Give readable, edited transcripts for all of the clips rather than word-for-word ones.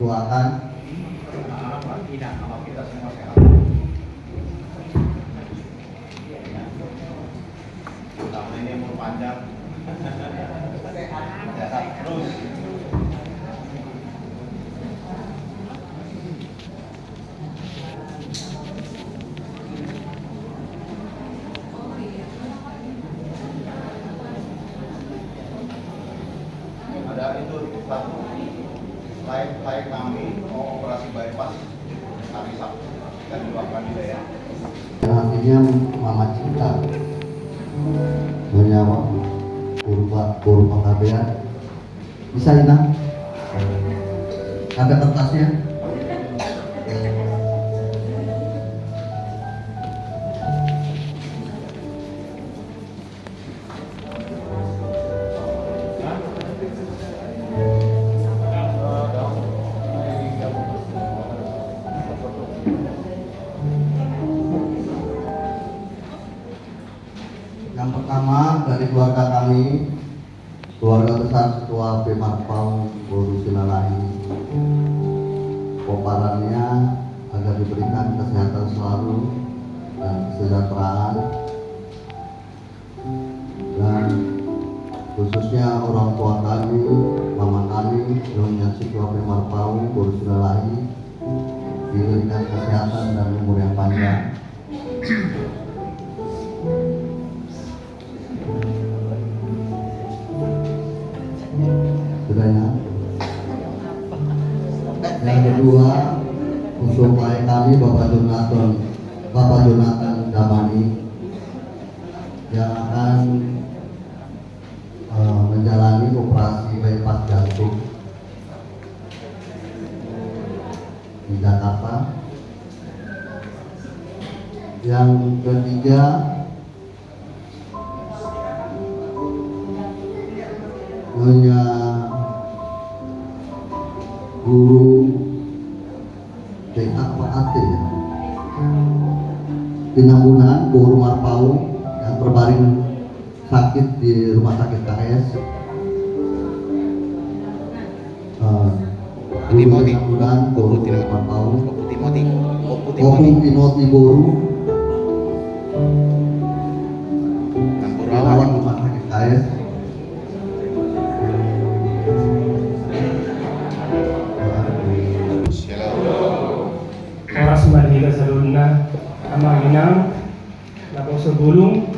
doakan tidak sama kita semua sehat. Tahun ini umur panjang, sehat terus. Ada itu satu slide kami mau operasi bypass hari Sabtu dan doakan juga ya. yang artinya Mama Cinta menyawa purba kabean bisa Ina ada kertasnya. Yang pertama dari keluarga kami, keluarga besar Ketua Pemarpau Boru Silalahi, komparannya agar diberikan kesehatan selalu dan kesejahteraan, dan khususnya orang tua kami, mama kami, Nyonya Ketua Pemarpau Boru Silalahi, diberikan kesehatan dan umur yang panjang. Yang kedua, untuk klien kami Bapak Jonathan Damani yang akan menjalani operasi bypass jantung di Jakarta. Yang ketiga, Nyonya Guru TKPAT ya, Pinanggunaan Boru Marpau yang terbaring sakit di rumah sakit KS. Pinanggunaan Boru Marpau, Opung Timoti Boru, dirawat di rumah sakit KS. Oras marhila salunna amanginang lapong sa gulong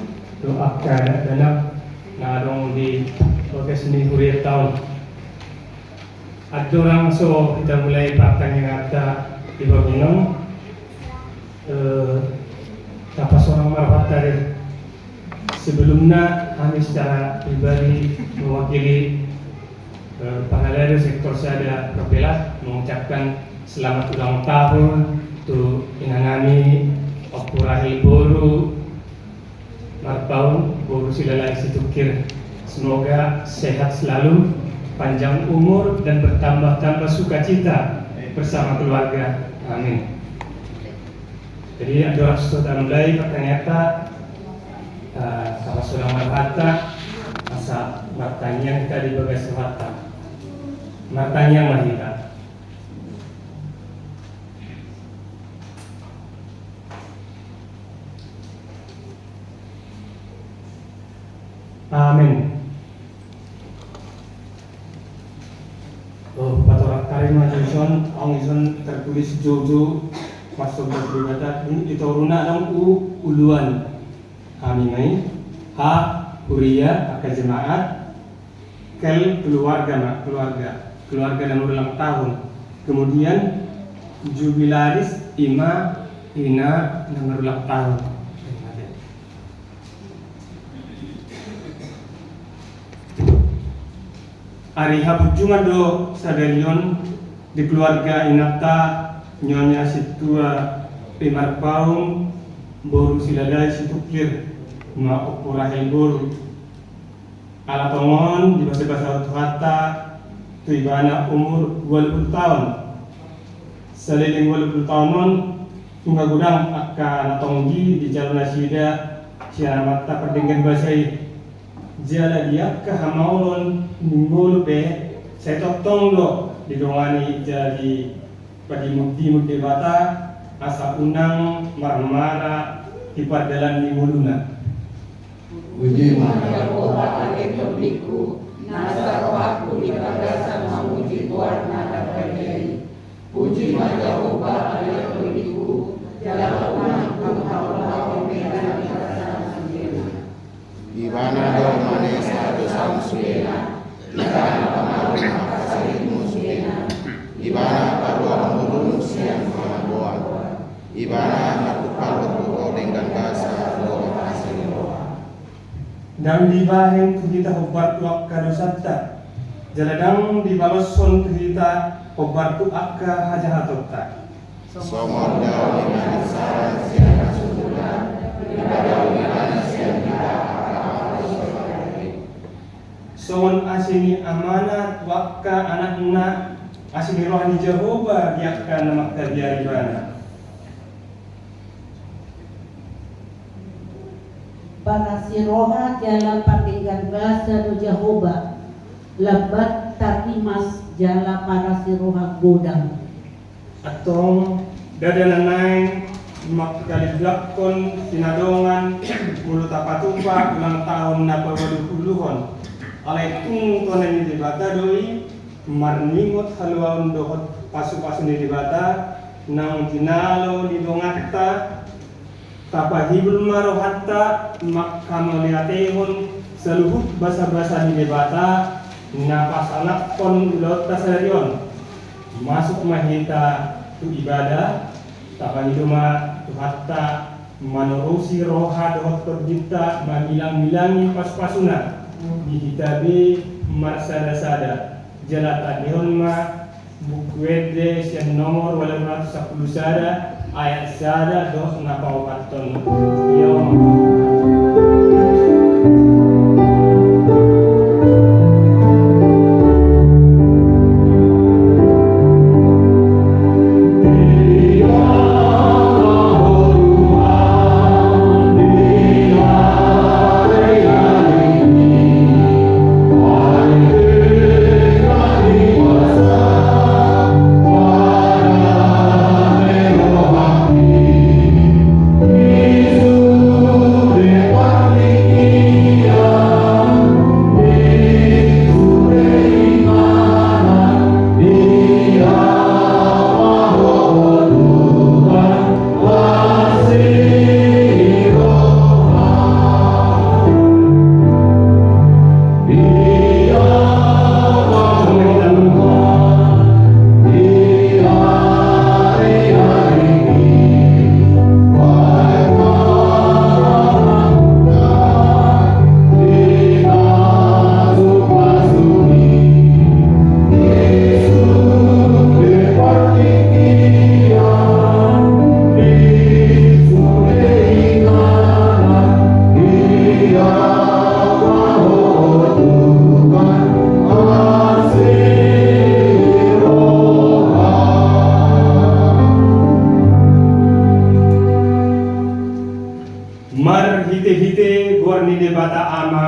doa kada danak na along di podcast ni Huriyat Taon. At dorang so kita mulai partang yang ada di Baginong tapos orang marapat dari sebelumnya kami secara pribadi mewakili pengelola sektor saya Propelas mengucapkan selamat ulang tahun untuk inangami Opurahil Boru Marpau Boru Silalahi Situkir. Semoga sehat selalu, panjang umur dan bertambah-tambah sukacita bersama keluarga. Amin. Jadi ada saudara mulai ternyata kalau sudah marhata masa martanya kita di bagai suhata martanya mahita. Amin. Patorak karim ison, ang ison tertulis Jojo masuk berkata itu runa dong uluan. Kami mai ha huria akan jemaat kel keluarga dan ulang tahun. Kemudian jubilaris ima ina dan ulang tahun. Ari habujungan do sadarion di keluarga Inata Nyonya Situa Pemarpau Boru Silalahi Situkir ma Opurahil Boru ala tongon di bahasa Tuhata tu ibana umur 20 tahun saliling 20 tahunon tungga gudang akan natonggi di jalan nasida siara mata perdingin basai jala dia ke hamaulon ninggul be saya totong do didongani jadi padimuk-dimuk debata asa unang marmara hipadalan di muluna. Puji Yehova Alekobiku, nasa rohaku di bagasan memuji warna dapatnya. Puji Yehova Alekobiku, jalan unangku haula omega di bagasan sendiri. Ibana do manes ado samsudena, ibana pamaru makasarimu sudena, ibana parwa murun siang pamaboan, ibana natukal betul dengan bahasa doa kasih. Dan dibahen kita hobar tuak kadosatta jaladang dibaloson kita hobar tu akka hajahatotta Somor daun iman saran siang sudah, ibadah iman siang kita somon asini amanat wakka anak-anak asini rohani Jehovah diakkan nama kabiaribana. Panasiroha jala pandinggan bahasa do Jehovah, lebat takimas jala panasiroha godang. Atong dadananay makakali blakon sinadongan mulu tapatupa ulang tahun na pawadupuluhon alay tung tonan ni dibata doi marningot haluan dohot pasu-pasu ni dibata nang tinalo ni dongatta tapahibul marohatta makkano liatehon seluhut basa-basa ni dibata napasanak kon ulot tasarion masuk mahita tu ibadah tapahiduma tu hatta manurusi roha dohot terdita magilang-gilangi pas-pasuna dihitabi marsada-sada jalata dihonma bukwede sian nomor 810 sada ayat sada dos napaupaton yom mar hite-hite gorni de bata ama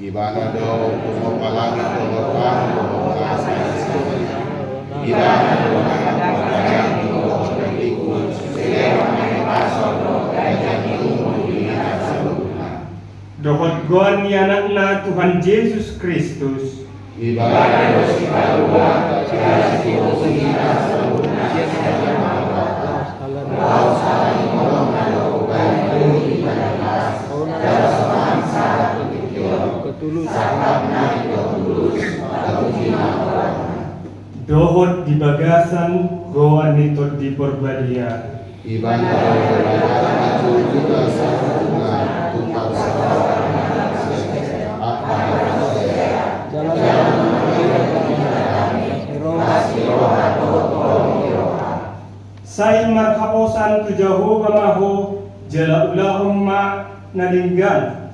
Ibana do kumo palagi kumo pan kumo kasa Ibana do palagi kumo iku selewa mene paso do kajani kumo dina saluna dohot gorni anakna Tuhan Yesus Kristus Ibana do sibalua kasi kumo dina saluna Kau saling ngomong nado bagi ibadah kas dalam semangsa dohot di bagasan goan nito di Porbadia Ibana maju juga sempurna tukar Sai marhaposan tu Jehovah maho jala ulahumma nadinggan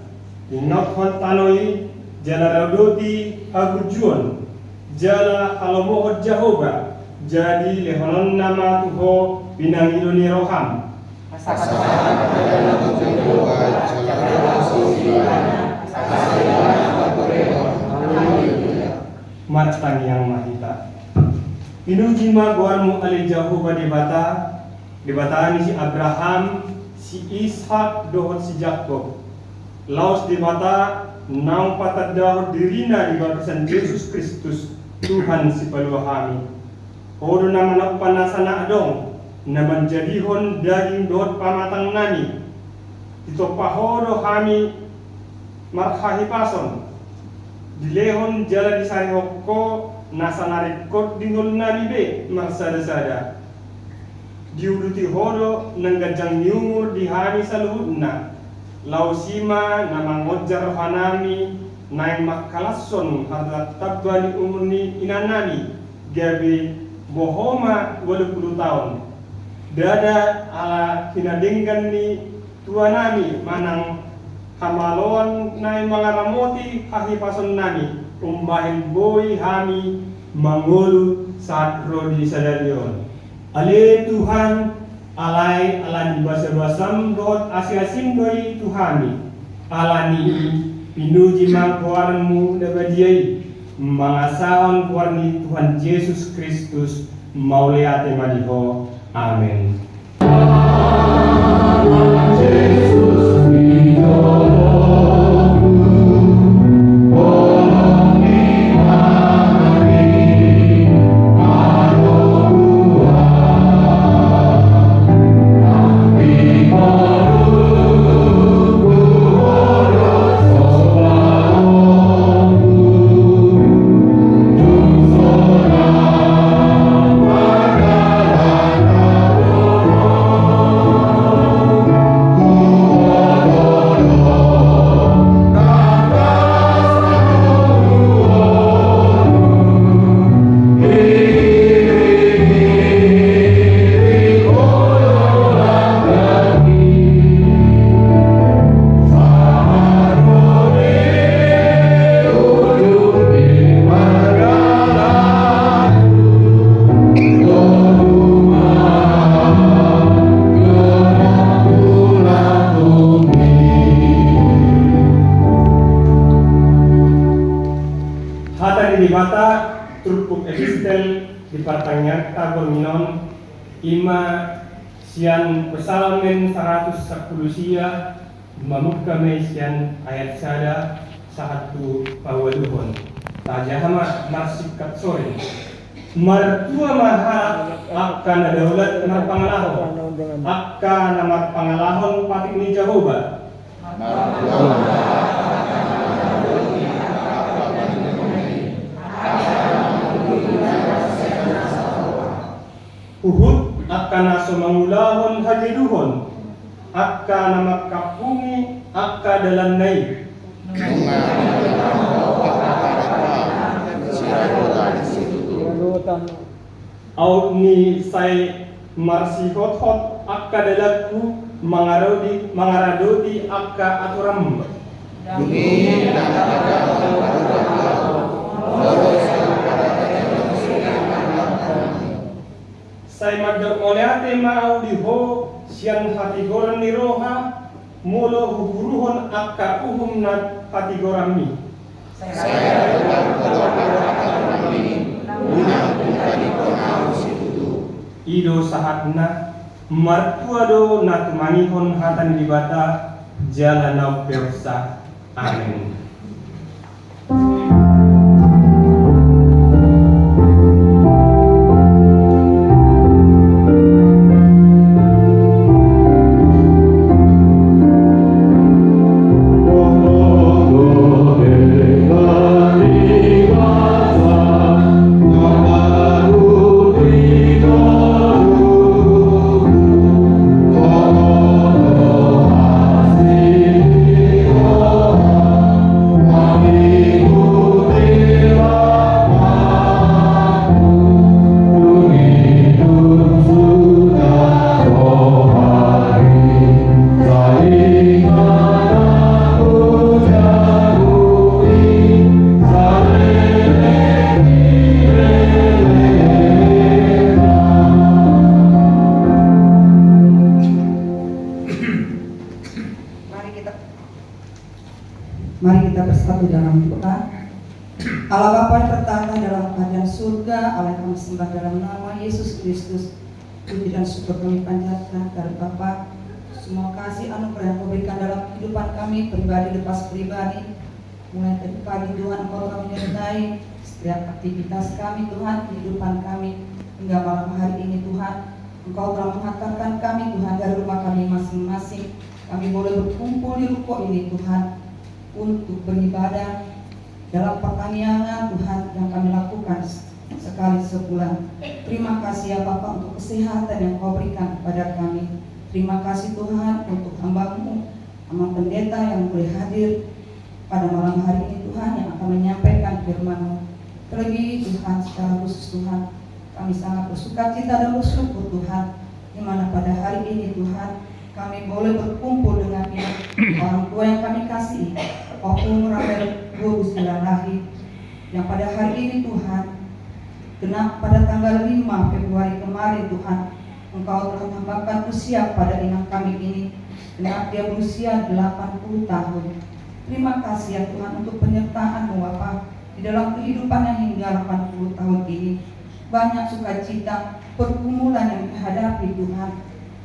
inot hot tanoi jala radoti agujuan jala halomohot Jehovah jadi lehonon nama tuho binangiluni roham Martang yang mahita Pinuji maguanmu ali Jehovah di bata ni si Abraham, si Ishak dohot si Jacob. Laos di bata nang patadahot dirina di baptisan Yesus Kristus Tuhan si paluahami. Hodo naman ako panasana adong na menjadihon daging dohot pamatang nami. Ito pahodo kami marhahipason. Dilehon jala di sarihoko nasa narikot dingol nami be marsada-sada. Diuduti hodo ng gadyang nyungur di hani sa luhod na. Lausima na mangodjar hanami na makalason hadat tabbali umur ni inanami gabi bohoma 80 tahun. Dada ala kinadinggan ni tuanami manang hamalon na mga ramoti hahipason nami umbahin boy hami mangulu saat rodi sadarion. Ale Tuhan alai alani basam dot asia-asim doi Tuhani alani pinuji mangkuarmu dabadiai mangasahon kuarni Tuhan Yesus Kristus mauliate madiho. Amin. Mata turpuk epistel di pertanyaan tabel minon ima sian pesalamen 110 sia mamuk kami sian ayat sada sahatu pawaluhon tajahama marsik katsore martua mahal akan daulat marpangalahon akan nama pangalahon patik ni Jehovah Uhud akan aso mangulahon hadiduhon akan nama kapungi akan dalam naik au ni sai marsi hot akan dalamku mangaradoti akan aturam Sai magdok oleate mau diho sian hati goran ni roha mulo huburuhon akka uhum na hati gorami. Saya Ido sahatna martuado na tumanihon hatan dibata jalanau persa. Amin. surga, Allah kami sembah dalam nama Yesus Kristus. Puji dan syukur kami panjatkan dari Bapa. Semua kasih anugerah yang Kau berikan dalam kehidupan kami pribadi lepas pribadi. Mulai dari pagi Tuhan Engkau kami menyertai setiap aktivitas kami Tuhan, kehidupan kami hingga malam hari ini Tuhan. Engkau telah menghantarkan kami Tuhan dari rumah kami masing-masing. Kami boleh berkumpul di ruko ini Tuhan untuk beribadah dalam pertanian Tuhan yang kami lakukan sekali sebulan. Terima kasih ya Bapa untuk kesehatan yang Kau berikan kepada kami. Terima kasih Tuhan untuk hamba-Mu, hamba pendeta yang boleh hadir pada malam hari ini Tuhan, yang akan menyampaikan firman-Mu. Terlebih Tuhan, secara khusus Tuhan, kami sangat bersuka cita dan bersyukur Tuhan, di mana pada hari ini Tuhan kami boleh berkumpul dengan orang tua yang kami kasihi, Opung Rahel Guru Silalahi, yang pada hari ini Tuhan, genap pada tanggal 5 Februari kemarin Tuhan, Engkau telah menambahkan usia pada inang kami ini, genap dia berusia 80 tahun. Terima kasih ya Tuhan untuk penyertaan-Mu Bapa di dalam kehidupannya hingga 80 tahun ini. Banyak sukacita, pergumulan yang dihadapi Tuhan,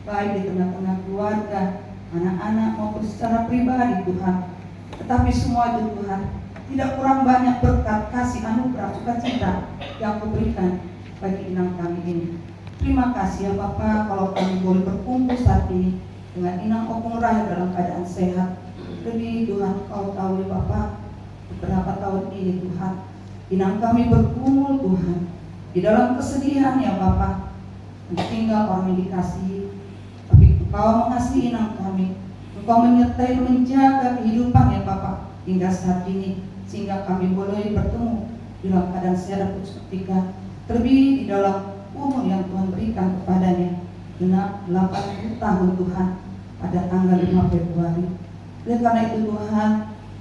baik di tengah-tengah keluarga, anak-anak maupun secara pribadi Tuhan. Tetapi semua itu Tuhan tidak kurang banyak berkat kasih anugerah sukacita yang Kau berikan bagi inang kami ini. Terima kasih ya Bapa, kalau kami boleh berkumpul saat ini dengan inang Opung Rahel dalam keadaan sehat. Lebih Tuhan Kau tahu ya Bapa, beberapa tahun ini Tuhan, inang kami bergumul Tuhan di dalam kesedihan ya Bapa, tinggal orang yang dikasihi. Tapi Engkau mengasihi inang kami, Engkau menyertai menjaga kehidupan ya Bapa hingga saat ini, sehingga kami boleh bertemu dalam keadaan sehat ketika terlebih di dalam umur yang Tuhan berikan kepadanya, genap 80 tahun Tuhan pada tanggal 5 Februari. Oleh karena itu Tuhan,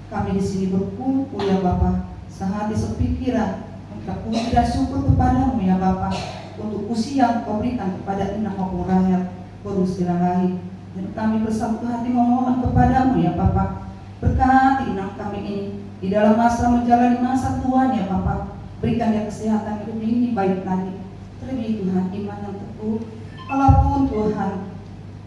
kami di sini berkumpul ya Bapa, sehati sepikiran untuk puji dan syukur kepada-Mu ya Bapa, untuk usia yang Kau berikan kepada inang Opung Rahel Guru Silalahi. Dan kami bersatu hati memohon kepada-Mu ya Bapa, berkati inang kami ini di dalam masa menjalani masa tuanya Bapa, berikan dia kesehatan yang lebih baik lagi. Terlebih Tuhan, iman yang teguh, kalaupun Tuhan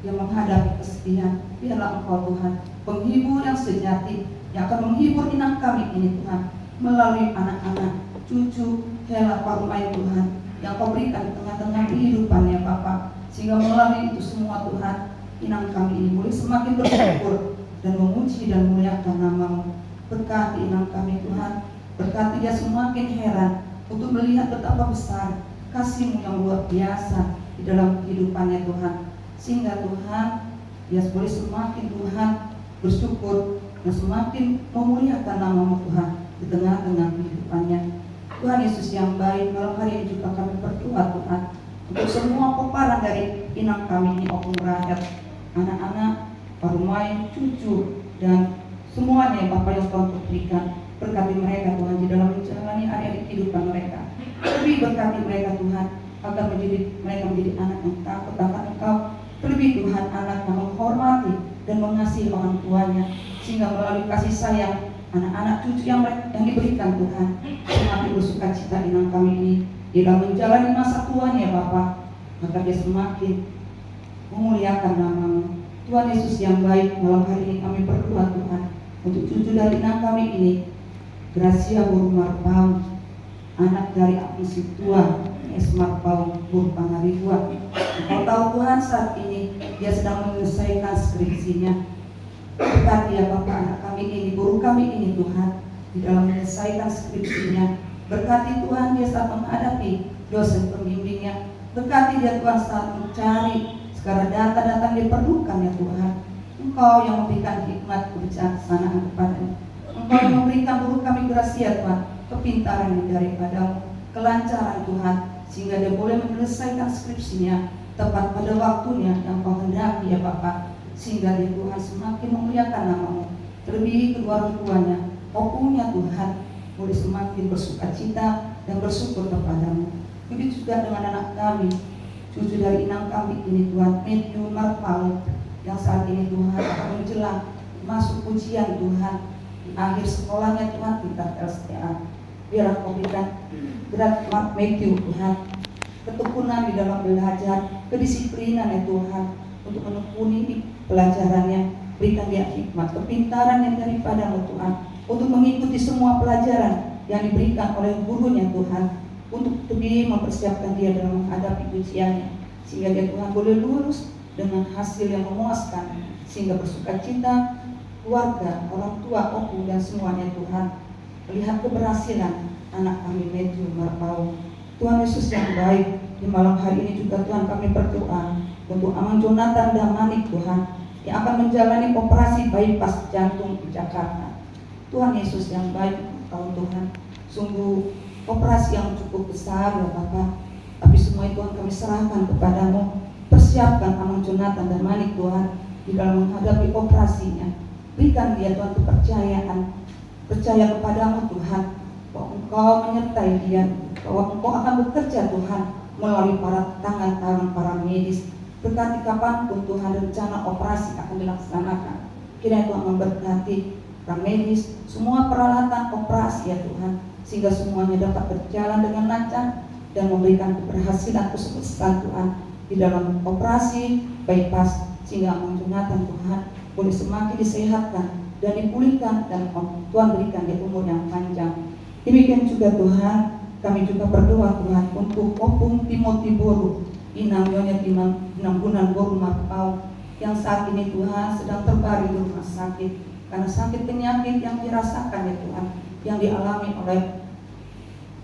yang menghadapi kesedihan, biarlah Engkau Tuhan penghibur yang sejati, yang akan menghibur inang kami ini Tuhan, melalui anak-anak, cucu, hela parumai Tuhan, yang Kau berikan di tengah-tengah kehidupannya Bapa, sehingga melalui itu semua Tuhan, inang kami ini boleh semakin bersyukur dan memuji dan memuliakan nama-Mu. Berkati inang kami Tuhan, berkati dia semakin heran untuk melihat betapa besar kasih-Mu yang luar biasa di dalam kehidupannya Tuhan, sehingga Tuhan dia boleh semakin Tuhan bersyukur dan semakin memuliakan nama-Mu Tuhan di tengah-tengah kehidupannya. Tuhan Yesus yang baik, malam hari ini juga kami berdoa Tuhan untuk semua peparan dari inang kami ini Opung Rahel, anak-anak, parumai, cucu, dan semuanya Bapak yang Tuhan berikan. Berkati mereka Tuhan di dalam menjalani hari-hari kehidupan mereka. Lebih berkati mereka Tuhan agar mereka menjadi anak yang takut akan Engkau. Terlebih Tuhan, anak yang menghormati dan mengasihi orang tuanya, sehingga melalui kasih sayang anak-anak cucu yang diberikan Tuhan, semakin bersuka cita inang kami ini di dalam menjalani masa tuanya Bapa, maka dia semakin memuliakan nama-Mu. Tuhan Yesus yang baik, malam hari ini kami berdoa Tuhan untuk cucu dari inang kami ini, Gracia Guru Marpaung, anak dari Api Situa Es Marpaung Guru Pangaribuan. Engkau tahu Tuhan, saat ini dia sedang menyelesaikan skripsinya. Berkati ya Bapak anak kami ini, guru kami ini Tuhan, di dalam menyelesaikan skripsinya. Berkati Tuhan dia saat menghadapi dosen pembimbingnya. Berkati dia Tuhan saat mencari segala data-data yang diperlukan ya Tuhan. Engkau yang memberikan hikmat kebijaksanaan kepadanya. Engkau yang memberikan guru kami Gracia Tuhan, kepintaran yang daripada-Mu, kelancaran Tuhan, sehingga dia boleh menyelesaikan skripsinya tepat pada waktunya yang Kau hendaki ya Bapak, sehingga dia Tuhan semakin memuliakan nama-Mu. Terlebih kedua orang tuanya, Opungnya Tuhan, boleh semakin bersuka cita dan bersyukur kepada-Mu. Begitu juga dengan anak kami, cucu dari inang kami ini Tuhan, Matthew Marpaung, yang saat ini Tuhan akan menjelang masuk ujian Tuhan di akhir sekolahnya Tuhan tingkat LSTA. Biarlah Kau berikan berat Matthew Tuhan, ketekunan di dalam belajar, kedisiplinan ya Tuhan, untuk menekuni pelajarannya. Berikan dia hikmat, kepintaran yang daripada-Mu Tuhan, untuk mengikuti semua pelajaran yang diberikan oleh gurunya Tuhan, untuk lebih mempersiapkan dia dalam menghadapi ujiannya, sehingga dia Tuhan boleh lulus dengan hasil yang memuaskan, sehingga bersukacita keluarga, orang tua, opu dan semuanya Tuhan, melihat keberhasilan anak kami Matthew Marpau. Tuhan Yesus yang baik, di malam hari ini juga Tuhan kami berdoa untuk Amang Jonathan Damanik Tuhan, yang akan menjalani operasi bypass jantung di Jakarta. Tuhan Yesus yang baik, Engkau Tuhan, sungguh operasi yang cukup besar ya Bapak, tapi semua itu Tuhan kami serahkan kepadamu. Persiapkan Amang Jonathan Damanik Tuhan di dalam menghadapi operasinya. Berikan dia Tuhan kepercayaan, percaya kepadamu Tuhan, bahwa Engkau menyertai dia, bahwa Engkau akan bekerja Tuhan melalui para tangan-tangan para medis. Berkati kapanpun Tuhan rencana operasi akan dilaksanakan. Kiranya Tuhan memberkati para medis, semua peralatan operasi ya Tuhan, sehingga semuanya dapat berjalan dengan lancar dan memberikan keberhasilan kesuksesan Tuhan di dalam operasi bypass, sehingga Amang Jonathan Tuhan boleh semakin disehatkan dan dipulihkan, dan Tuhan berikan dia umur yang panjang. Demikian juga Tuhan, kami juga berdoa Tuhan untuk Opung Timothy Boru, Inang Nyonya Tinambunan Boru Marpau, yang saat ini Tuhan sedang terbaring di rumah sakit karena sakit penyakit yang dirasakan ya Tuhan, yang dialami oleh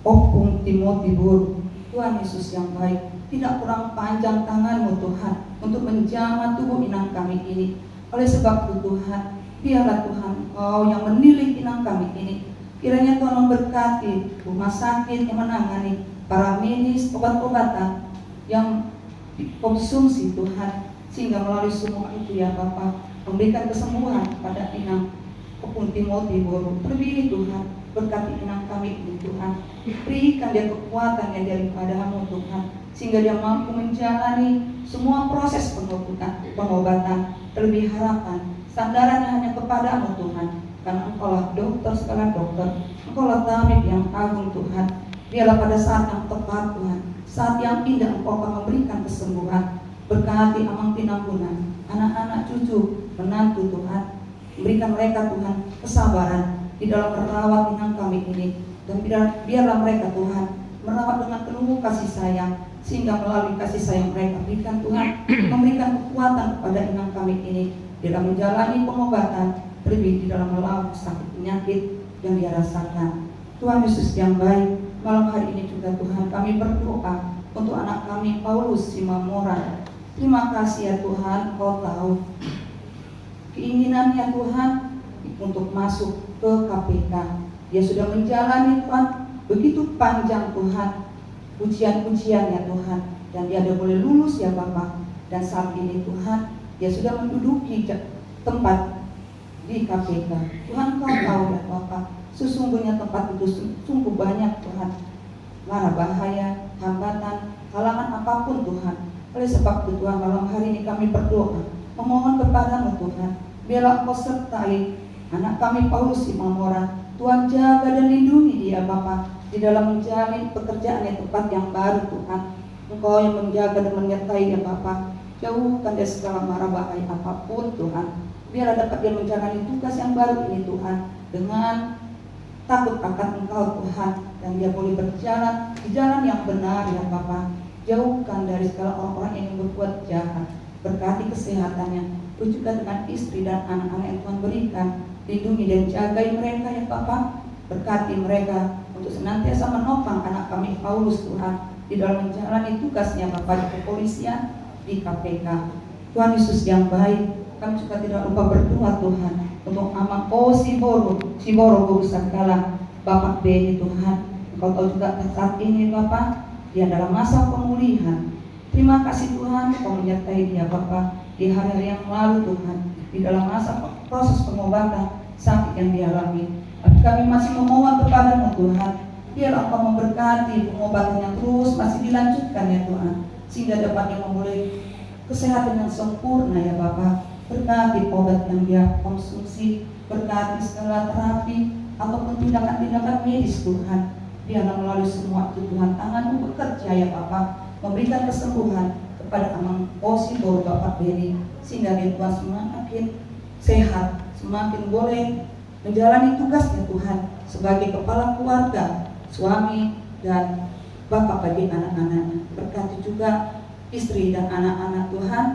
Opung Timothy Boru. Tuhan Yesus yang baik, tidak kurang panjang tangan-Mu Tuhan untuk menjamah tubuh inang kami ini. Oleh sebab itu Tuhan, biarlah Tuhan Kau yang menilik inang kami ini. Kiranya Tuhan memberkati rumah sakit yang menangani para medis, obat-obatan yang dikonsumsi Tuhan, sehingga melalui semua itu ya Bapa, memberikan kesembuhan kepada inang Opung Timothy Boru. Terlebih Tuhan, berkati inang kami ini Tuhan, berikan dia kekuatan yang daripada-Mu Tuhan, sehingga dia mampu menjalani semua proses pengobatan. Terlebih harapan, sandarannya hanya kepada-Mu Tuhan, karena Engkaulah dokter segala dokter, Engkaulah tabib yang agung Tuhan. Biarlah pada saat yang tepat Tuhan, saat yang indah Engkau akan memberikan kesembuhan. Berkati Amang Tinambunan, anak-anak cucu, menantu Tuhan, berikan mereka Tuhan kesabaran di dalam merawat inang kami ini, dan biarlah mereka Tuhan merawat dengan penuh kasih sayang, sehingga melalui kasih sayang mereka berikan Tuhan memberikan kekuatan kepada inang kami ini dalam menjalani pengobatan, terlebih di dalam melawan sakit penyakit yang dia rasakan. Tuhan Yesus yang baik, malam hari ini juga Tuhan kami berdoa untuk anak kami Paulus Simamora. Terima kasih ya Tuhan, Kau tahu keinginannya Tuhan untuk masuk ke KPK. Dia sudah menjalani Tuhan begitu panjang Tuhan ujian-ujian ya Tuhan, dan dia sudah boleh lulus ya Bapak. Dan saat ini Tuhan, dia sudah menduduki tempat di KPK. Tuhan Kau tahu ya Bapak, sesungguhnya tempat itu sungguh banyak Tuhan, mara bahaya, hambatan, halangan apapun Tuhan. Oleh sebab itu Tuhan, malam hari ini kami berdoa, memohon kepada-Mu Tuhan, biarlah Engkau sertai anak kami Paulus Simamora. Tuhan jaga dan lindungi dia Bapak di dalam menjalani pekerjaan yang tempat yang baru Tuhan. Engkau yang menjaga dan menyertai dia Bapak. Jauhkan dia segala mara bahaya apapun Tuhan. Biarlah dapat dia menjalani tugas yang baru ini Tuhan dengan takut akan Engkau Tuhan, dan dia boleh berjalan di jalan yang benar ya Bapak. Jauhkan dari segala orang-orang yang berbuat jahat. Berkati kesehatannya, juga dengan istri dan anak-anak yang Tuhan berikan. Lindungi dan jagai mereka ya Bapak. Berkati mereka untuk senantiasa menopang anak kami Paulus Tuhan di dalam menjalani tugasnya Bapak di kepolisian, di KPK. Tuhan Yesus yang baik, kami juga tidak lupa berdoa Tuhan untuk Amang Siboro Guru Sakala, Bapak Beni Tuhan. Engkau tahu juga saat ini Bapak, dia dalam masa pemulihan. Terima kasih Tuhan, Kau menyertai dia Bapak di hari-hari yang lalu Tuhan, di dalam masa proses pengobatan sakit yang dialami. Tapi kami masih memohon kepada-Mu Tuhan, biar Engkau memberkati pengobatan yang terus masih dilanjutkan ya Tuhan, sehingga dapat memulai kesehatan yang sempurna ya Bapak. Berkati obat yang dia konsumsi, berkati segala terapi ataupun tindakan-tindakan medis Tuhan, Biarlah melalui semua itu Tuhan, tangan-Mu bekerja ya Bapa, memberikan kesembuhan kepada Amang Osi Boru Bapak Beni, sehingga dia Tuhan semakin sehat, semakin boleh menjalani tugasnya Tuhan sebagai kepala keluarga, suami dan bapak bagi anak-anaknya. Berkati juga istri dan anak-anak Tuhan.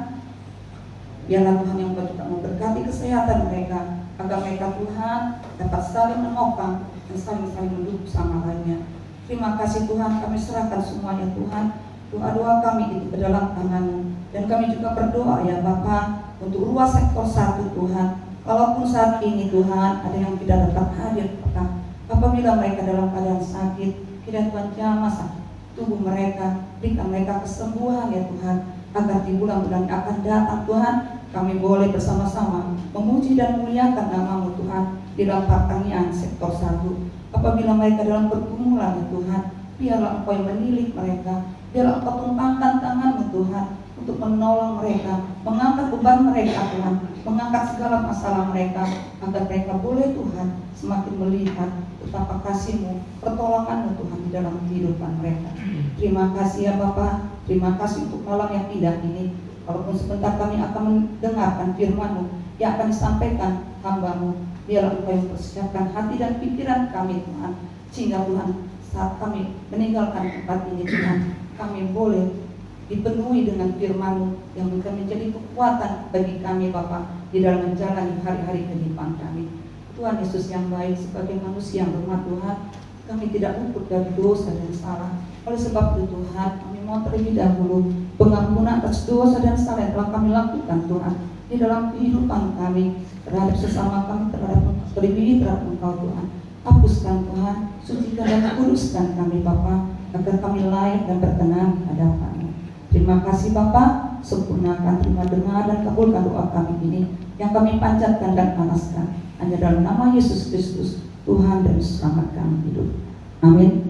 Biarlah Tuhan yang juga memberkati kesehatan mereka, agar mereka Tuhan dapat saling menopang dan saling mendukung sama lainnya. Terima kasih Tuhan, kami serahkan semuanya Tuhan. Doa-doa kami itu ke dalam tangan-Mu. Dan kami juga berdoa ya Bapa untuk ruas sektor 1 Tuhan. Kalaupun saat ini Tuhan ada yang tidak dapat hadir Bapa, apabila mereka dalam keadaan sakit, kiranya Tuhan jamah sakit tubuh mereka, berikan mereka kesembuhan ya Tuhan, agar di bulan-bulan yang akan datang Tuhan, kami boleh bersama-sama memuji dan memuliakan nama-Mu Tuhan di dalam pertanian sektor 1. Apabila mereka dalam pergumulan ya Tuhan, biarlah Engkau yang menilik mereka, biarlah Engkau tumpangkan tangan-Mu Tuhan untuk menolong mereka, mengangkat beban mereka Tuhan, mengangkat segala masalah mereka, agar mereka boleh Tuhan semakin melihat betapa kasih-Mu, pertolongan-Mu Tuhan di dalam kehidupan mereka. Terima kasih ya Bapa, terima kasih untuk malam yang indah ini. Walaupun sebentar kami akan mendengarkan firman-Mu yang akan disampaikan hamba-Mu, biarlah Engkau yang persiapkan hati dan pikiran kami Tuhan, sehingga Tuhan saat kami meninggalkan tempat ini Tuhan, kami boleh dipenuhi dengan firman-Mu yang menjadi kekuatan bagi kami Bapa di dalam menjalani hari-hari kehidupan kami. Tuhan Yesus yang baik, sebagai manusia yang lemah Tuhan, kami tidak luput dari dosa dan salah. Oleh sebab itu Tuhan, kami mau terlebih dahulu pengampunan atas dosa dan salah yang telah kami lakukan Tuhan di dalam kehidupan kami, terhadap sesama kami, terlebih terhadap Engkau Tuhan. Hapuskan Tuhan, sucikan dan kuduskan kami Bapa, agar kami layak dan berkenan di hadapan-Mu. Terima kasih Bapa, sempurnakan, terima dengar dan kabulkan doa kami ini yang kami panjatkan dan panaskan hanya dalam nama Yesus Kristus, Tuhan dan Selamat kami hidup. Amin.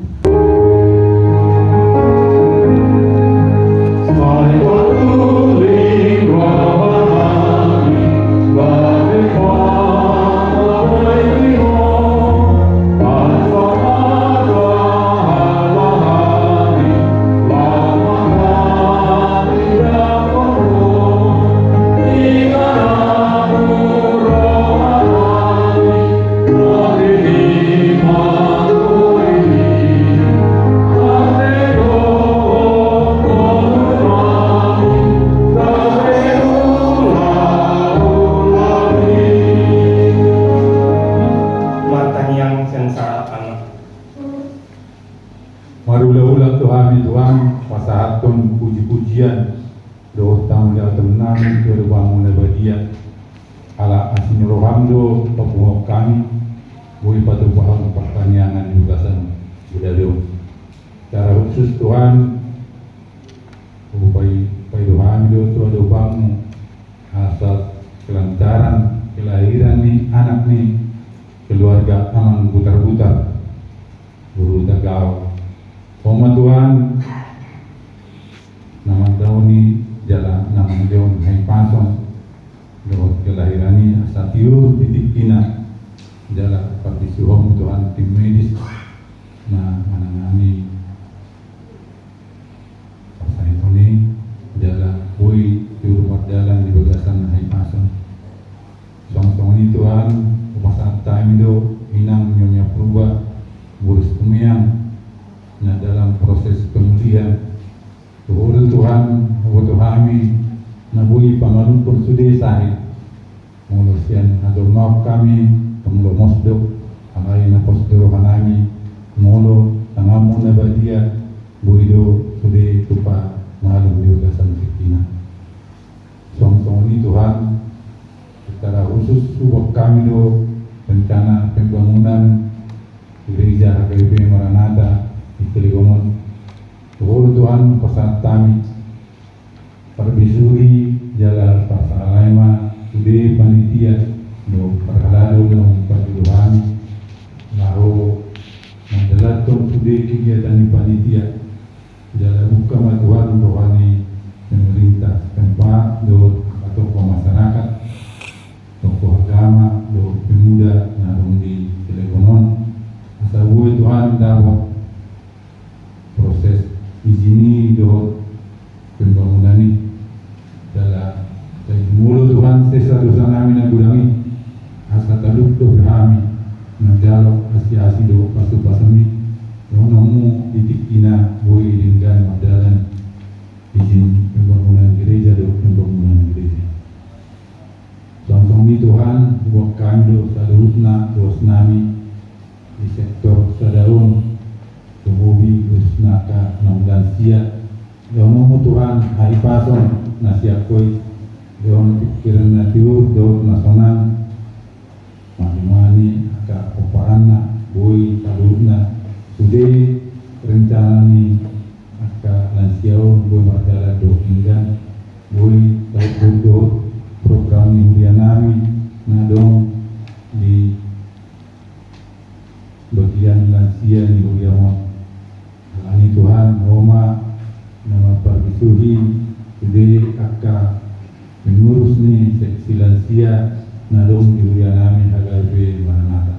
Marula-ula Tuhan Tuhan pasahaton puji-pujian doa tamu ya teman ke bangun nabadia ala asin rohamdo pabuh kami boleh patuh paham pertanyaan jugasan budaya secara khusus Tuhan upai doa do doa bangun asal kelancaran kelahiran nih anak nih keluarga aman putar-putar buru tagaw. Oma Tuhan, nama dauni jalan nama daun hai pasong, doa kelahirani asatiur titik ina jalan partisuhom Tuhan tim medis, nah menangani pasai ini jalan bui di rumah jalan di bagasan hai pasong, song ini Tuhan upasan time itu inang nyonya purba burus tumiang. Nah dalam proses pemulihan Tuhan kami nabui pangalumpur sudah sahih mengulusian atau maaf kami pengulo mosdok alai na posdoro hanami molo tangamu nabadia buido sudah tupa malum diugasan sikina song-song ini Tuhan secara khusus subak kami do rencana pembangunan gereja HKBP Maranatha Istiligomon Tuhan pesan kami perbisui jalan pasalaima di panitia do perhalado ng pagduduhan laho mendalatong sudi kegiatan di panitia jalan buka matuan rohani pemerintah tempat do atau masyarakat tokoh agama do pemuda na di Istiligomon asabuhi Tuhan dapat dosa nami na gulangi asa taluk do kami menjalok asi-asi do pasu-pasami yang namu titik ina boleh dengan madalan izin pembangunan gereja do pembangunan gereja. Langsung ni Tuhan buat kami do saluhutna dos nami di sektor sadaun kemubi usnaka 16 sia Dono Tuhan hari pason nasiakoi Dono pikiran natiur do nasonan mani aka oparana boy saluhutna sudah rencana ni aka lansiaun boy marjala do inggan boy tau do program ni nami nadong di bagian lansia ni Uriamon. Alani Tuhan Roma nama Parbisuhi Sude Aka mengurus ni seksi lansia nadong di Urianami Hagarwe Maranatha.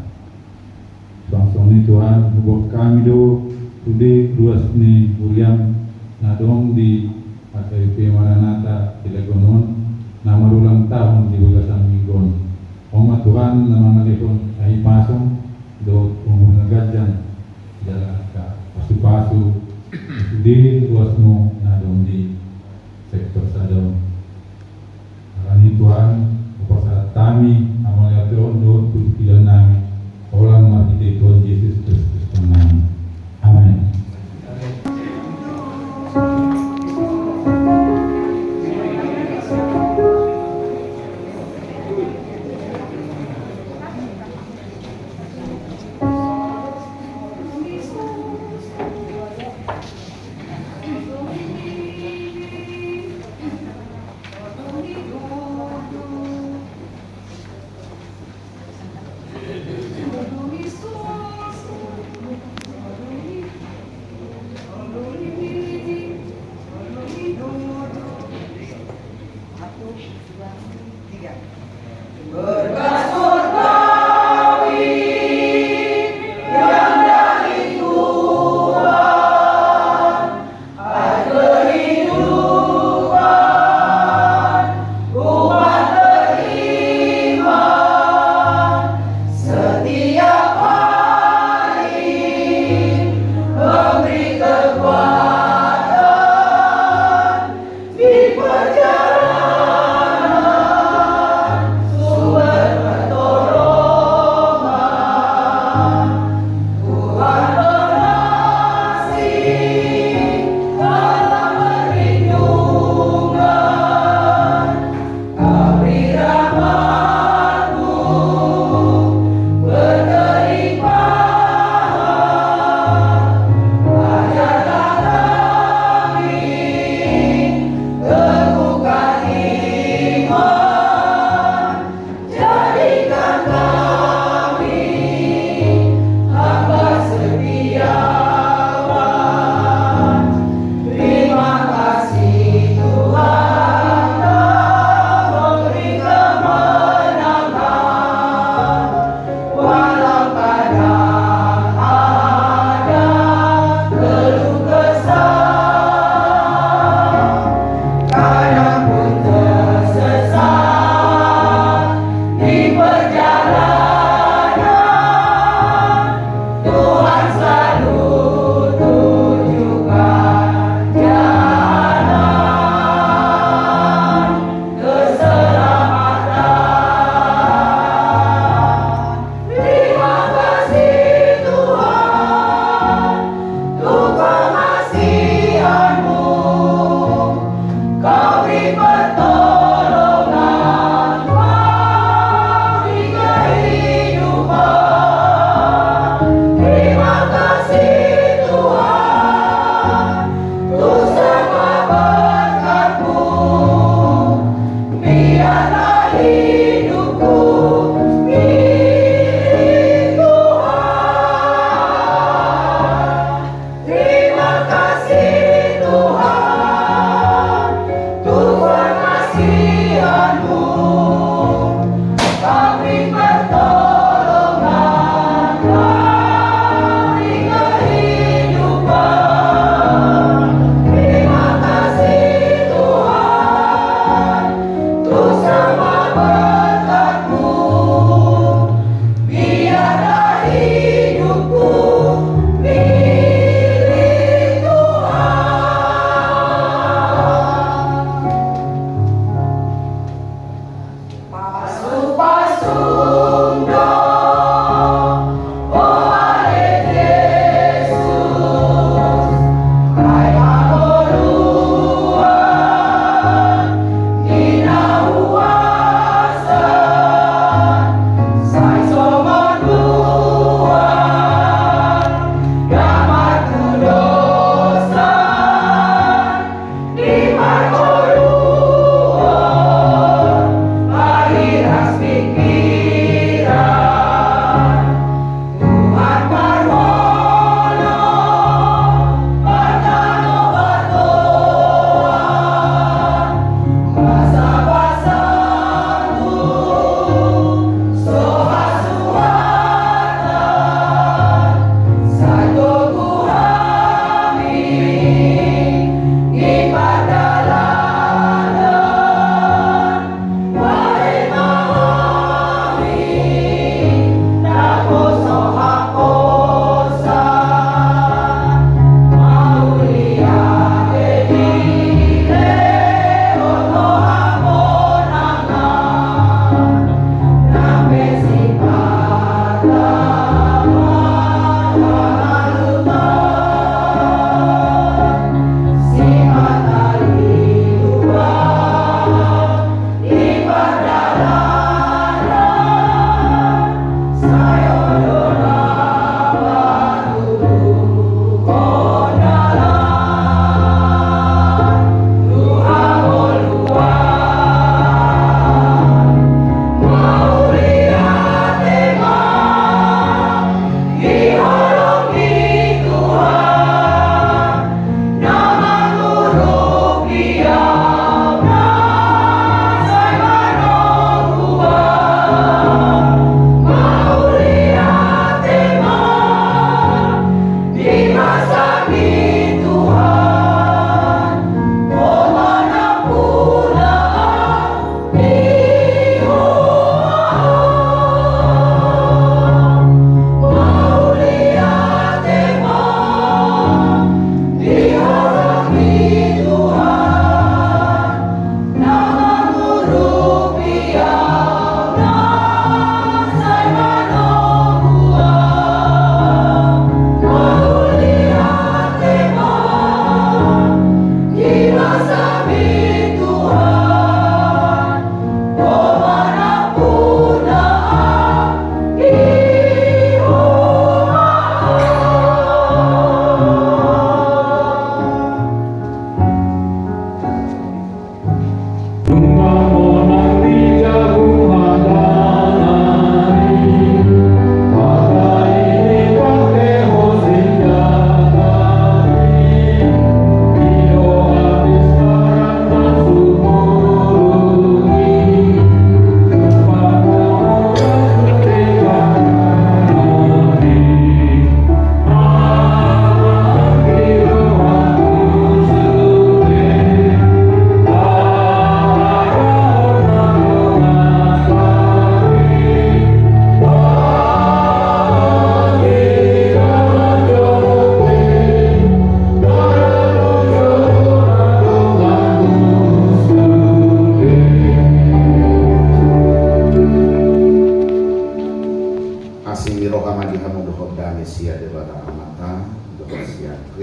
Langsung ni Tuhan buat kami do Sude luas ni Uriam nadong di HKBP Maranatha di Legonon nama ulang tahun di Bagasan Minggon. Oma Tuhan nama ngalihon ahi pasong do umur ngagajang jalan ka pasu-pasu di luasmu nadong di sektor sadong. Alani Tuhan upasa kami amal yatron do tukilan nami orang mati Tuhan Yesus Kristus nami. Amin.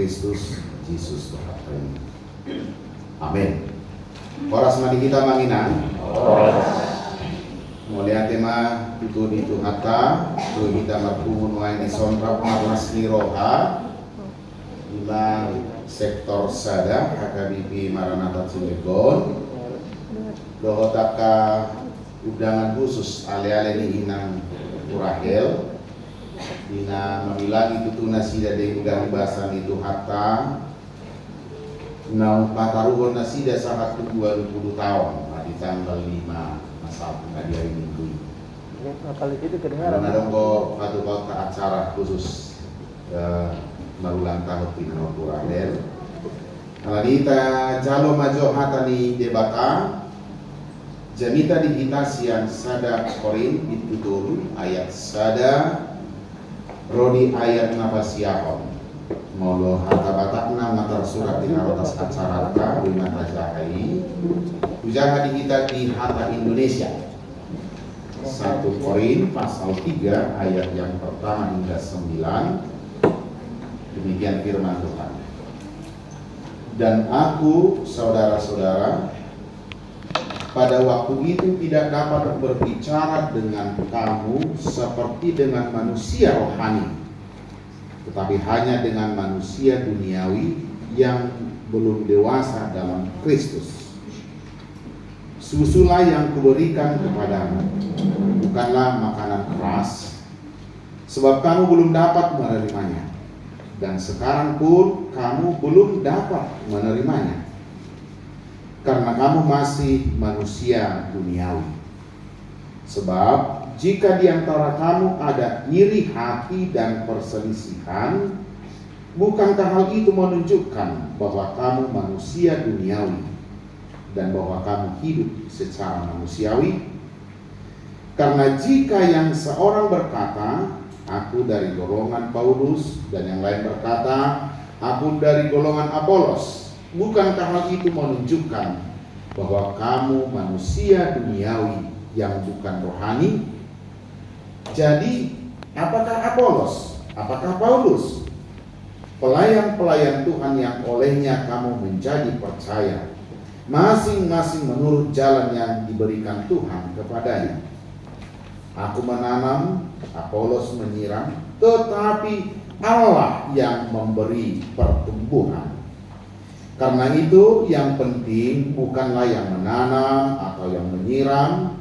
Kristus Jesus Tuhan. Amin. Oras mari kita manginan. Mulia tema itu hatta tu kita marpumun wae di sonrap marnas niroha ila sektor sada HKBP Maranatha Cilegon dohotaka undangan khusus ale-ale ni inang Urahel dina mamilangi tutuna sida de ugang basan itu hatta na pataruhon na sida sangat 20 tahun di tanggal 5 masa di hari Minggu. Kali itu kedengaran. Karena dongko patu ke acara khusus marulang tahun Pino Urahel. Alanita jalo majo hatani debata janita digitasian sada korin ditutur ayat sada Rodi ayat nafasiyahon Molo hata batakna matar surat di harotas acaraka Wima tajahai Ujaha di kita di hata Indonesia 1 Korin pasal 3 ayat yang pertama hingga 9. Demikian firman Tuhan. Dan aku saudara-saudara pada waktu itu tidak dapat berbicara dengan kamu seperti dengan manusia rohani, tetapi hanya dengan manusia duniawi yang belum dewasa dalam Kristus. Susulah yang kuberikan kepadamu, bukanlah makanan keras, sebab kamu belum dapat menerimanya, dan sekarang pun kamu belum dapat menerimanya, karena kamu masih manusia duniawi. Sebab jika di antara kamu ada iri hati dan perselisihan, bukankah hal itu menunjukkan bahwa kamu manusia duniawi dan bahwa kamu hidup secara manusiawi? Karena jika yang seorang berkata, aku dari golongan Paulus, dan yang lain berkata, aku dari golongan Apolos, bukankah hal itu menunjukkan bahwa kamu manusia duniawi yang bukan rohani? Jadi, apakah Apolos? Apakah Paulus? Pelayan-pelayan Tuhan yang olehnya kamu menjadi percaya, masing-masing menurut jalan yang diberikan Tuhan kepadanya. Aku menanam, Apolos menyiram, tetapi Allah yang memberi pertumbuhan. Karena itu yang penting bukanlah yang menanam atau yang menyiram,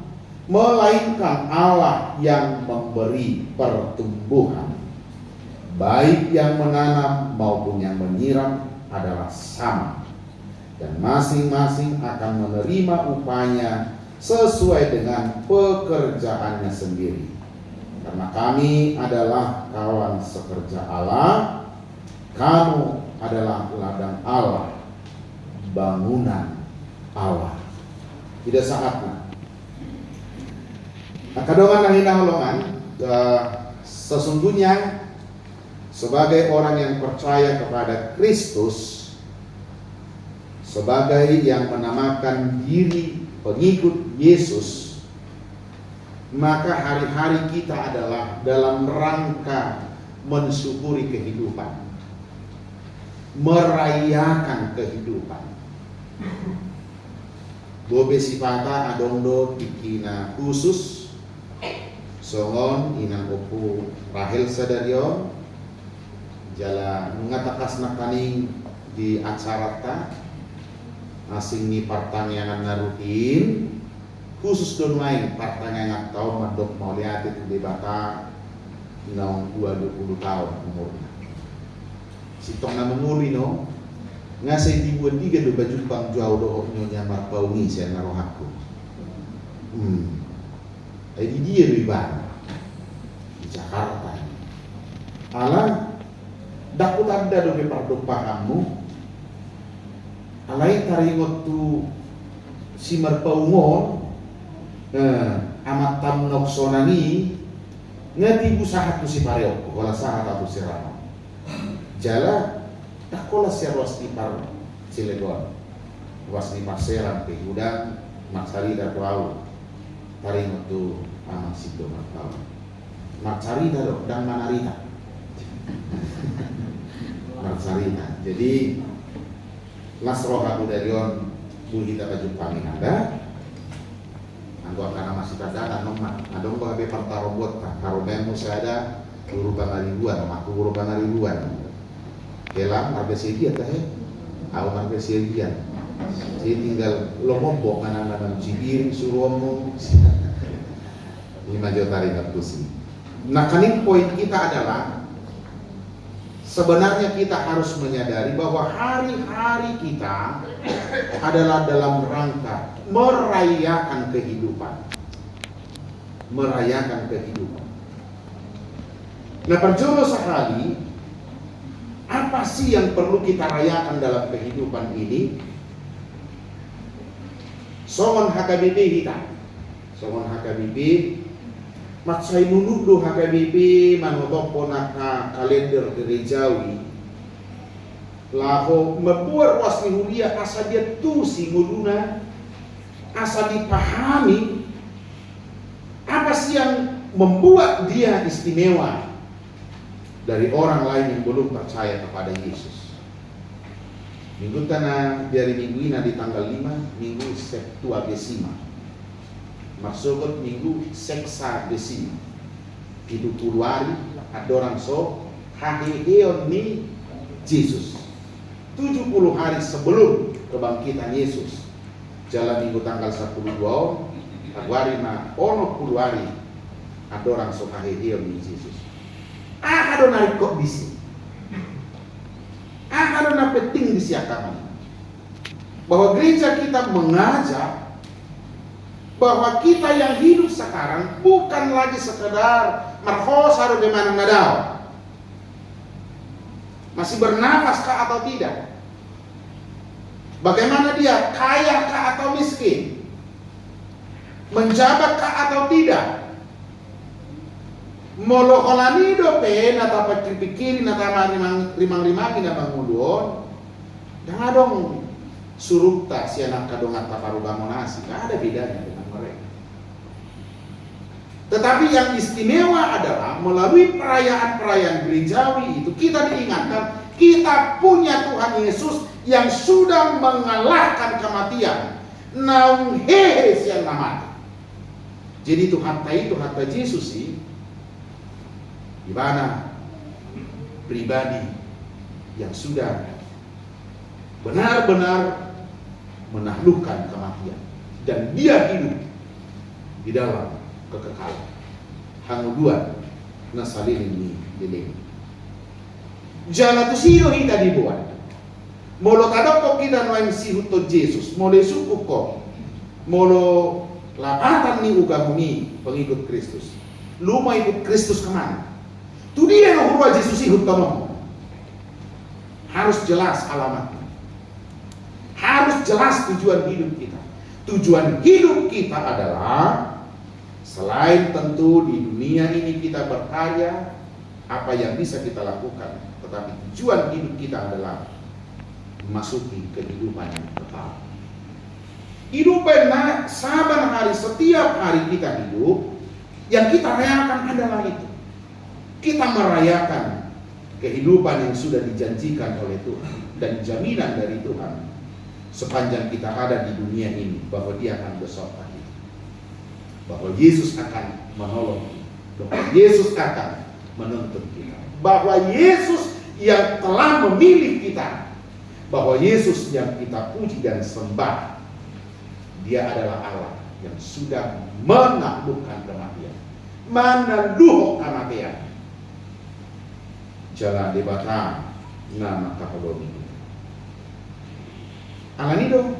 melainkan Allah yang memberi pertumbuhan. Baik yang menanam maupun yang menyiram adalah sama, dan masing-masing akan menerima upahnya sesuai dengan pekerjaannya sendiri. Karena kami adalah kawan sekerja Allah, kamu adalah ladang Allah, bangunan Allah. Tidak saatnya kadongan nahina holongan, sesungguhnya sebagai orang yang percaya kepada Kristus, sebagai yang menamakan diri pengikut Yesus, maka hari-hari kita adalah dalam rangka mensyukuri kehidupan, merayakan kehidupan. Bobe sipata adondo tikina khusus songon inang opu Rahel Sadario jala ngatakas nakaning di acara ta asing ni pertanyaan narutin khusus don lain pertanyaan tahun madok mau lihat itu di bata inang 20 tahun umurnya si tong na menguli no ngasih dibuat 3 do baju bang jauh do nyonya marpaungi saya naruh aku jadi dia riba di Jakarta ala dakut ada do pardopahanmu alai taringot tu si marpaungon amat tam noksonani ngati usaha tu si pareoko wala saha tu si rama jala takola si ruas di par Cilegon ruas di Parseran pe udang maksari da tuau taringot tu amat situ marpau maksarita dok dan manarita maksarita. Jadi las roha budarion buhita kajumpangin anda anggo karena masih tada nomah adong ko habe partarobot karomemu sada guru bangaribuan aku guru bangaribuan kelang harga sedia teh aku harga sedia jadi tinggal lomombok anak-anak cibir suruhmu 5 juta ringgit kusi. Nah, kaning poin kita adalah sebenarnya kita harus menyadari bahwa hari-hari kita adalah dalam rangka merayakan kehidupan. Merayakan kehidupan. Nah, perjolo sekali, apa sih yang perlu kita rayakan dalam kehidupan ini? Songon HKBP kita. Songon HKBP matsay nunudo HKBP manotopo naka kalender gerejawi laho membuat wasni huria asa dia tusi nguduna asa dipahami apa sih yang membuat dia istimewa dari orang lain yang belum percaya kepada Yesus. Minggu tanah dari minggu ini di tanggal 5 minggu Septuagesima maksud minggu seksa desima hidup puluari ada orang so hahiheon ni Yesus 70 hari sebelum kebangkitan Yesus. Jalan minggu tanggal 12 Februari na ono 10 hari adorang sokahe dia di Yesus. Ada naik kok bisi. Ada na penting di siakaman. Bahwa gereja kita mengajak bahwa kita yang hidup sekarang bukan lagi sekedar marhos harus bagaimana nadal. Masih bernafas kah atau tidak? Bagaimana dia, kaya kah atau miskin? Menjabat kah atau tidak? Molokolani dope nata pikir nata rimang-rimangi na banguduon. Jangan dong surupta si anak kadongan taparuga monasi, gak ada bedanya dengan mereka. Tetapi yang istimewa adalah melalui perayaan-perayaan gerejawi itu kita diingatkan kita punya Tuhan Yesus yang sudah mengalahkan kematian. Naung hehe siang namanya. Jadi Tuhan Yesus sih di mana pribadi yang sudah benar-benar menaklukkan kematian dan dia hidup di dalam kekekalan. Hanguduan nasalin ini dileng. Jala tu siro hita dibuat. Molo kadang kok kita noeng si huto Yesus, molo suku kok, molo lapatan ni ugamuni pengikut Kristus. Lu mau ikut Kristus kemana? Tu dia no hurwa Yesus si huto no. Harus jelas alamatnya. Harus jelas tujuan hidup kita. Tujuan hidup kita adalah selain tentu di dunia ini kita berkarya, apa yang bisa kita lakukan, tetapi tujuan hidup kita adalah memasuki kehidupan yang kekal. Hidupan saban hari, setiap hari kita hidup, yang kita rayakan adalah itu. Kita merayakan kehidupan yang sudah dijanjikan oleh Tuhan dan jaminan dari Tuhan sepanjang kita ada di dunia ini, bahwa dia akan beserta kita, bahwa Yesus akan menolong kita, bahwa Yesus akan menuntun kita, bahwa Yesus yang telah memilih kita, bahwa Yesus yang kita puji dan sembah, dia adalah Allah yang sudah menaklukkan kematian, menaluh kematian. Jalan di batang nama Kapoloni. Alanido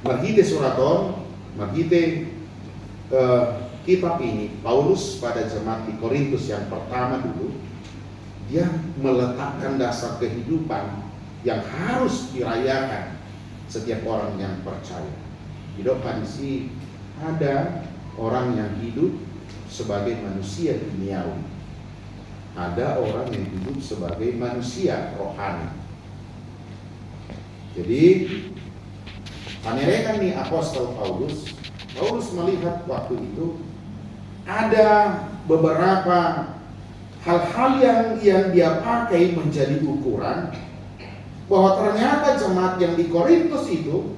margite suraton, margite kitab ini Paulus pada jemaat di Korintus yang pertama dulu, dia meletakkan dasar kehidupan yang harus dirayakan setiap orang yang percaya. Di depan sih ada orang yang hidup sebagai manusia duniawi, ada orang yang hidup sebagai manusia rohani. Jadi panerekan nih apostol Paulus melihat waktu itu ada beberapa hal-hal yang dia pakai menjadi ukuran bahwa ternyata jemaat yang di Korintus itu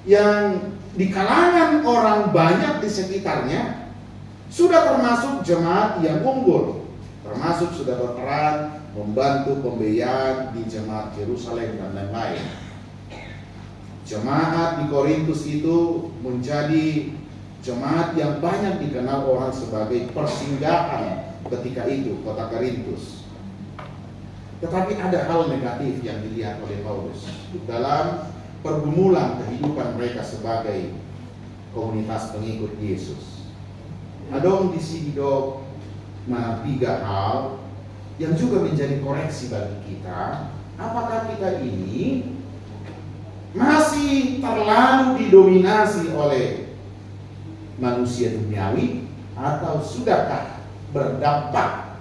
yang di kalangan orang banyak di sekitarnya sudah termasuk jemaat yang unggul, termasuk sudah berperan membantu pembiayaan di jemaat Yerusalem dan lain-lain. Jemaat di Korintus itu menjadi jemaat yang banyak dikenal orang sebagai persinggahan ketika itu, kota Korintus. Tetapi ada hal negatif yang dilihat oleh Paulus dalam pergumulan kehidupan mereka sebagai komunitas pengikut Yesus. Adong di sini dok tiga hal yang juga menjadi koreksi bagi kita. Apakah kita ini masih terlalu didominasi oleh manusia duniawi, atau sudahkah berdampak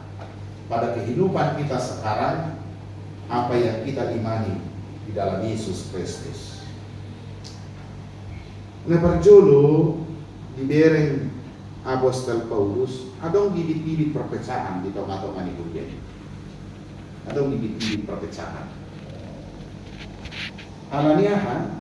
pada kehidupan kita sekarang apa yang kita imani di dalam Yesus Kristus? Nah, perjolo di bereng apostol Paulus adong bibit-bibit perpecahan di tengah-tengah ini kuliah. Adong bibit-bibit perpecahan. Alaniahan